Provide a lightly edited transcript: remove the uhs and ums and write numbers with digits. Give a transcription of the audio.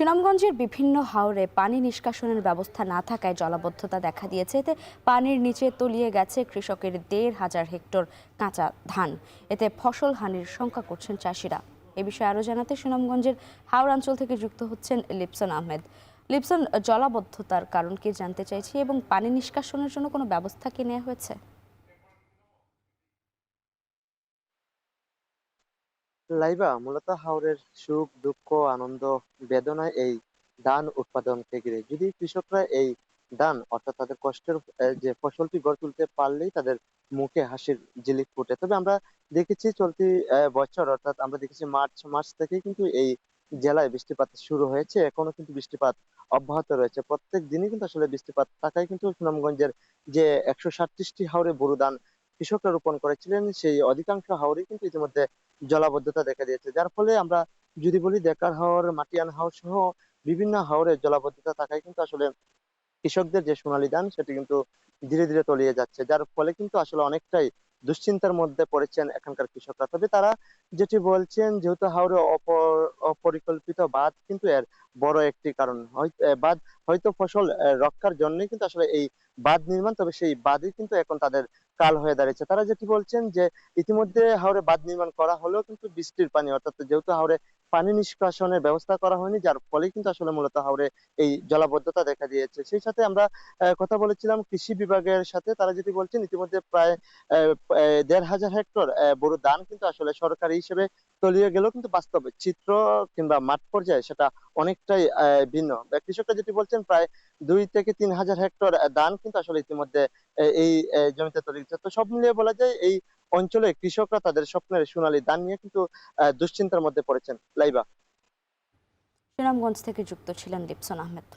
সুনামগঞ্জের বিভিন্ন হাওরে পানি নিষ্কাশনের ব্যবস্থা না থাকায় জলাবদ্ধতা দেখা দিয়েছে। এতে পানির নিচে তলিয়ে গেছে কৃষকের ১,৫০০ হেক্টর কাঁচা ধান। এতে ফসল হানির শঙ্কা করছেন চাষিরা। এ বিষয়ে আরও জানাতে সুনামগঞ্জের হাওড়াঞ্চল থেকে যুক্ত হচ্ছেন লিপসন আহমেদ। লিপসন, জলাবদ্ধতার কারণ কি জানতে চাইছি এবং পানি নিষ্কাশনের জন্য কোনো ব্যবস্থা কি নেওয়া হয়েছে? লাইবা মূলত হাওরের সুখ দুঃখ আনন্দ বেদনা এই ধান উৎপাদনকে ঘিরে। যদি কৃষকরা এই ধান অর্থাৎ তাদের কষ্টের যে ফসলটি গড়ে তুলতে পারলেই তাদের মুখে হাসির ঝিলিক ফুটে। তবে আমরা দেখেছি চলতি বছর অর্থাৎ আমরা দেখেছি মার্চ মাস থেকে কিন্তু এই জেলায় বৃষ্টিপাত শুরু হয়েছে, এখনো কিন্তু বৃষ্টিপাত অব্যাহত রয়েছে। প্রত্যেক দিনই কিন্তু আসলে বৃষ্টিপাত থাকায় কিন্তু সুনামগঞ্জের যে ১৩৭টি হাওরে বোরো ধান কৃষকরা রোপণ করেছিলেন সেই অধিকাংশ হাওরেই কিন্তু ইতিমধ্যে জলাবদ্ধতা দেখা দিয়েছে, যার ফলে আমরা যদি বলি দেকার হাওর, মাটিয়ান হাওর সহ বিভিন্ন হাওরে জলাবদ্ধতা থাকায় কিন্তু আসলে কৃষকদের যে সোনালী ধান সেটি কিন্তু ধীরে ধীরে তলিয়ে যাচ্ছে, যার ফলে কিন্তু আসলে অনেকটাই দুশ্চিন্তার মধ্যে পড়েছেন এখানকার কৃষকরা। তবে তারা যেটি বলছেন, যেহেতু হাওরে অপরিকল্পিত বাঁধ কিন্তু এর বড় একটি কারণ, বাঁধ হয়তো ফসল রক্ষার জন্যই কিন্তু আসলে এই বাঁধ নির্মাণ, তবে সেই বাঁধই কিন্তু এখন তাদের কাল হয়ে দাঁড়িয়েছে। তারা যেটি বলছেন যে ইতিমধ্যে হাওরে বাঁধ নির্মাণ করা হলেও কিন্তু বৃষ্টির পানি অর্থাৎ যেহেতু হাওরে পানি নিষ্কাশনের ব্যবস্থা করা হয়নি, যার ফলে কিন্তু আসলে মূলত হাওরে এই জলাবদ্ধতা দেখা দিয়েছে। সেই সাথে আমরা কথা বলেছিলাম কৃষি বিভাগের সাথে, তারা যেটি বলছেন ইতিমধ্যে প্রায় ১,৫০০ হেক্টর বোরো ধান কিন্তু আসলে সরকারি হিসেবে তলিয়ে গেলেও কিন্তু বাস্তব চিত্র কিংবা মাঠ পর্যায়ে সেটা অনেকটাই ভিন্ন। কৃষকরা যেটি বলছেন প্রায় ২ থেকে ৩ হাজার হেক্টর ধান কিন্তু আসলে ইতিমধ্যে এই জমিতে তলিয়ে গেছে। তো সব মিলিয়ে বলা যায় এই অঞ্চলে কৃষকরা তাদের স্বপ্নের সোনালী ধান নিয়ে কিন্তু দুশ্চিন্তার মধ্যে পড়েছেন। লাইবা। সুনামগঞ্জ থেকে যুক্ত ছিলেন লিপসন আহমেদ।